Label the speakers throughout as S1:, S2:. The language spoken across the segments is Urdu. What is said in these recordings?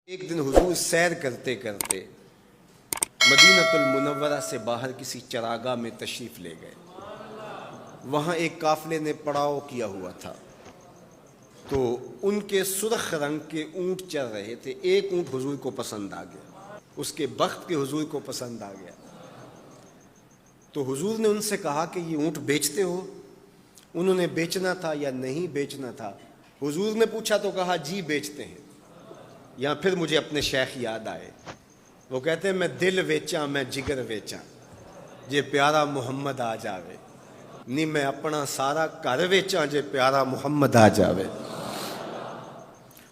S1: ایک دن حضور سیر کرتے کرتے مدینہ المنورہ سے باہر کسی چراگاہ میں تشریف لے گئے۔ وہاں ایک قافلے نے پڑاؤ کیا ہوا تھا، تو ان کے سرخ رنگ کے اونٹ چل رہے تھے۔ ایک اونٹ حضور کو پسند آ گیا، اس کے بخت کے حضور کو پسند آ گیا۔ تو حضور نے ان سے کہا کہ یہ اونٹ بیچتے ہو؟ انہوں نے بیچنا تھا یا نہیں بیچنا تھا؟ حضور نے پوچھا تو کہا جی بیچتے ہیں۔ یا پھر مجھے اپنے شیخ یاد آئے، وہ کہتے ہیں میں دل ویچاں میں جگر ویچاں جے پیارا محمد آ جاوے، نہیں میں اپنا سارا گھر ویچاں جے پیارا محمد آ جاوے۔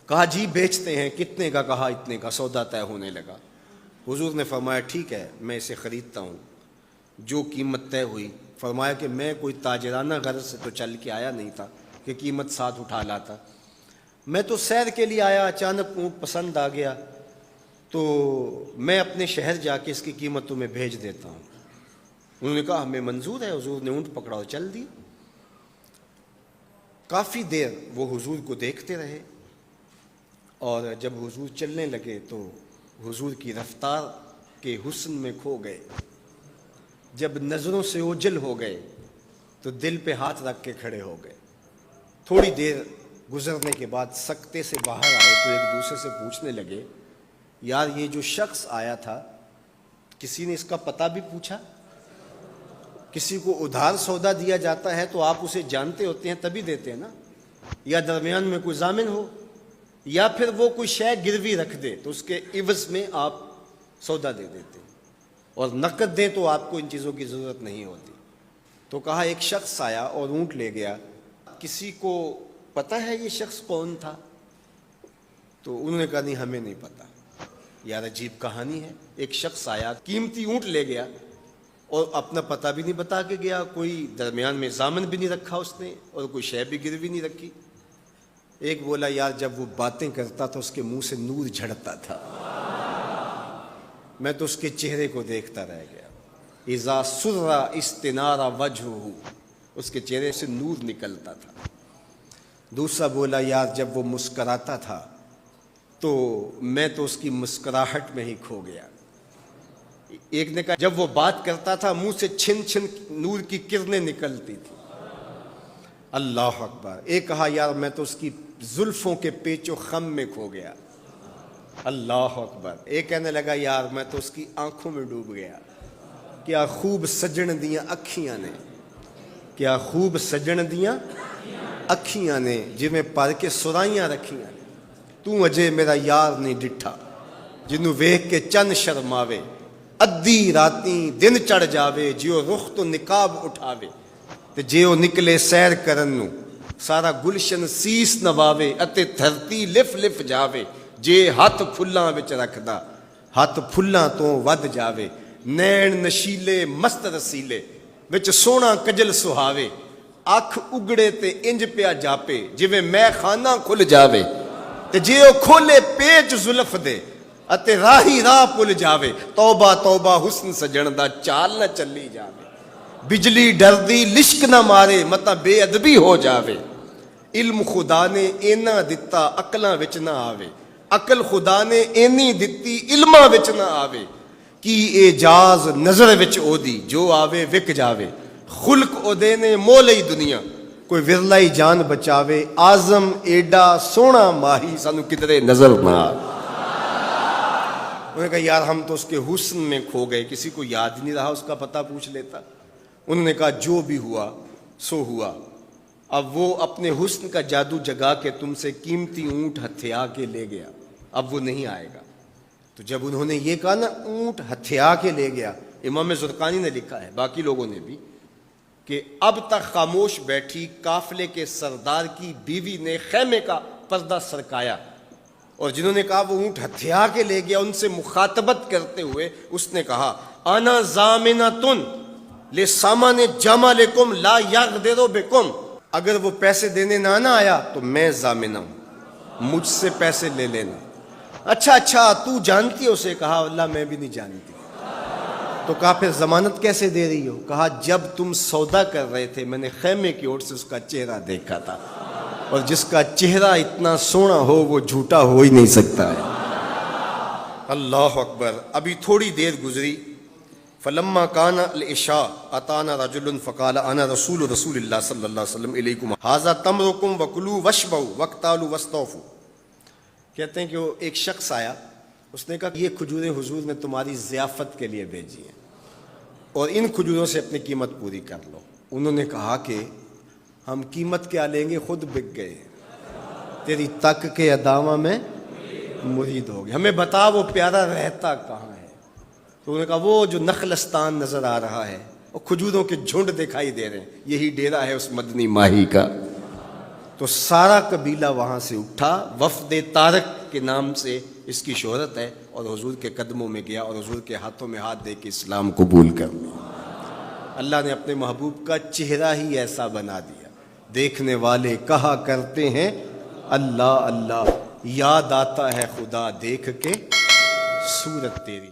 S1: کہا جی بیچتے ہیں۔ کتنے کا؟ کہا اتنے کا۔ سودا طے ہونے لگا۔ حضور نے فرمایا ٹھیک ہے میں اسے خریدتا ہوں۔ جو قیمت طے ہوئی، فرمایا کہ میں کوئی تاجرانہ غرض سے تو چل کے آیا نہیں تھا کہ قیمت ساتھ اٹھا لاتا، میں تو سیر کے لیے آیا، اچانک اونٹ پسند آ گیا تو میں اپنے شہر جا کے اس کی قیمت تمہیں بھیج دیتا ہوں۔ انہوں نے کہا ہمیں منظور ہے۔ حضور نے اونٹ پکڑا اور چل دی۔ کافی دیر وہ حضور کو دیکھتے رہے، اور جب حضور چلنے لگے تو حضور کی رفتار کے حسن میں کھو گئے۔ جب نظروں سے اوجھل ہو گئے تو دل پہ ہاتھ رکھ کے کھڑے ہو گئے۔ تھوڑی دیر گزرنے کے بعد سکتے سے باہر آئے تو ایک دوسرے سے پوچھنے لگے یار یہ جو شخص آیا تھا کسی نے اس کا پتہ بھی پوچھا؟ کسی کو ادھار سودا دیا جاتا ہے تو آپ اسے جانتے ہوتے ہیں تبھی دیتے ہیں نا، یا درمیان میں کوئی ضامن ہو، یا پھر وہ کوئی شے گروی رکھ دے تو اس کے عوض میں آپ سودا دے دیتے ہیں، اور نقد دیں تو آپ کو ان چیزوں کی ضرورت نہیں ہوتی۔ تو کہا ایک شخص آیا اور اونٹ لے گیا، کسی کو پتہ ہے یہ شخص کون تھا؟ تو انہوں نے کہا نہیں ہمیں نہیں پتہ۔ یار عجیب کہانی ہے، ایک شخص آیا قیمتی اونٹ لے گیا اور اپنا پتہ بھی نہیں بتا کے گیا، کوئی درمیان میں ضامن بھی نہیں رکھا اس نے، اور کوئی شے بھی گروی نہیں رکھی۔ ایک بولا یار جب وہ باتیں کرتا تھا اس کے منہ سے نور جھڑتا تھا، میں تو اس کے چہرے کو دیکھتا رہ گیا۔ اذا سر استنار وجہہ، اس کے چہرے سے نور نکلتا تھا۔ دوسرا بولا یار جب وہ مسکراتا تھا تو میں تو اس کی مسکراہٹ میں ہی کھو گیا۔ ایک نے کہا جب وہ بات کرتا تھا منہ سے چھن چھن نور کی کرنیں نکلتی تھی۔ اللہ اکبر۔ ایک کہا یار میں تو اس کی زلفوں کے پیچ و خم میں کھو گیا۔ اللہ اکبر۔ ایک کہنے لگا یار میں تو اس کی آنکھوں میں ڈوب گیا۔ کیا خوب سجن دیاں اکھیاں نے، کیا خوب سجن دیاں اکھیاں نے جویں پر کے سرائیاں رکھیاں نے، تو اجے میرا یار نہیں ڈٹھا جنوں ویکھ کے چن شرماوے، ادھی راتیں دن چڑھ جاوے جیو رخ تو نقاب اٹھاوے، تے جیو نکلے سیر کرن نو سارا گلشن سیس نواوے، اتے دھرتی لف لف جاوے جے ہاتھ پھلاں وچ رکھدا ہاتھ پھلاں تو ود جاوے، نین نشیلے مست رسیلے وچ سونا کجل سہاوے، اکھ اگڑے تے انج پیا جاپے جویں میں خانہ کھل جاوے، تے جے او کھولے پیچ زلف دے اتے راہی راہ پل جاوے، توبہ توبہ حسن سجن دا چال نہ چلی جاوے، بجلی ڈردی لشک نہ مارے متا بے ادبی ہو جاوے، علم خدا نے اینا دتا عقلاں وچ نہ آوے، عقل خدا نے اینی دتی علماں وچ نہ آوے، کی اعجاز نظر وچ او دی جو آوے وک جاوے، خلق او دے نے مولئی دنیا کوئی ورلائی جان بچاوے، آزم ایڈا سونا ماہی سانو کدرے نظر نہ آوے۔ انہوں نے کہا یار ہم تو اس کے حسن میں کھو گئے، کسی کو یاد نہیں رہا اس کا پتہ پوچھ لیتا۔ انہوں نے کہا جو بھی ہوا سو ہوا، اب وہ اپنے حسن کا جادو جگا کے تم سے قیمتی اونٹ ہتھیا کے لے گیا، اب وہ نہیں آئے گا۔ تو جب انہوں نے یہ کہا نا اونٹ ہتھیا کے لے گیا، امام زرقانی نے لکھا ہے باقی لوگوں نے بھی کہ اب تک خاموش بیٹھی قافلے کے سردار کی بیوی نے خیمے کا پردہ سرکایا، اور جنہوں نے کہا وہ اونٹ ہتھیا کے لے گیا ان سے مخاطبت کرتے ہوئے اس نے کہا انا ضامنۃ لسامان جمالکم لا یغدر بکم، اگر وہ پیسے دینے نہ آیا تو میں ضامنہ ہوں، مجھ سے پیسے لے لینا۔ اچھا تو جانتی ہو؟ اسے کہا اللہ میں بھی نہیں جانتی۔ تو کہا پھر ضمانت کیسے دے رہی ہو؟ کہا جب تم سودا کر رہے تھے میں نے خیمے کی اوٹ سے اس کا چہرہ دیکھا تھا، اور جس کا چہرہ اتنا سونا ہو وہ جھوٹا ہو ہی نہیں سکتا ہے۔ اللہ اکبر. ابھی تھوڑی دیر گزری. فلما کان العشاء اتانا رجل فقال انا رسول اللہ صلی اللہ علیہ وسلم الیکم ھذا تمرکم وکلوا واشبعوا واقتالوا واستوفوا. کہتے ہیں کہ وہ ایک شخص آیا, اس نے کہا یہ کھجوریں حضور نے تمہاری ضیافت کے لیے بھیجی ہیں اور ان کھجوروں سے اپنی قیمت پوری کر لو. انہوں نے کہا کہ ہم قیمت کیا لیں گے, خود بک گئے, تیری تک کے ادامہ میں مرید ہو گئے, ہمیں بتا وہ پیارا رہتا کہاں ہے. تو انہوں نے کہا وہ جو نخلستان نظر آ رہا ہے, وہ کھجوروں کے جھنڈ دکھائی دے رہے ہیں, یہی ڈیرا ہے اس مدنی ماہی کا. تو سارا قبیلہ وہاں سے اٹھا, وفد طارق کے نام سے اس کی شہرت ہے, اور حضور کے قدموں میں گیا اور حضور کے ہاتھوں میں ہاتھ دے کے اسلام قبول کر لیا. اللہ نے اپنے محبوب کا چہرہ ہی ایسا بنا دیا, دیکھنے والے کہا کرتے ہیں اللہ اللہ, یاد آتا ہے خدا دیکھ کے صورت تیری.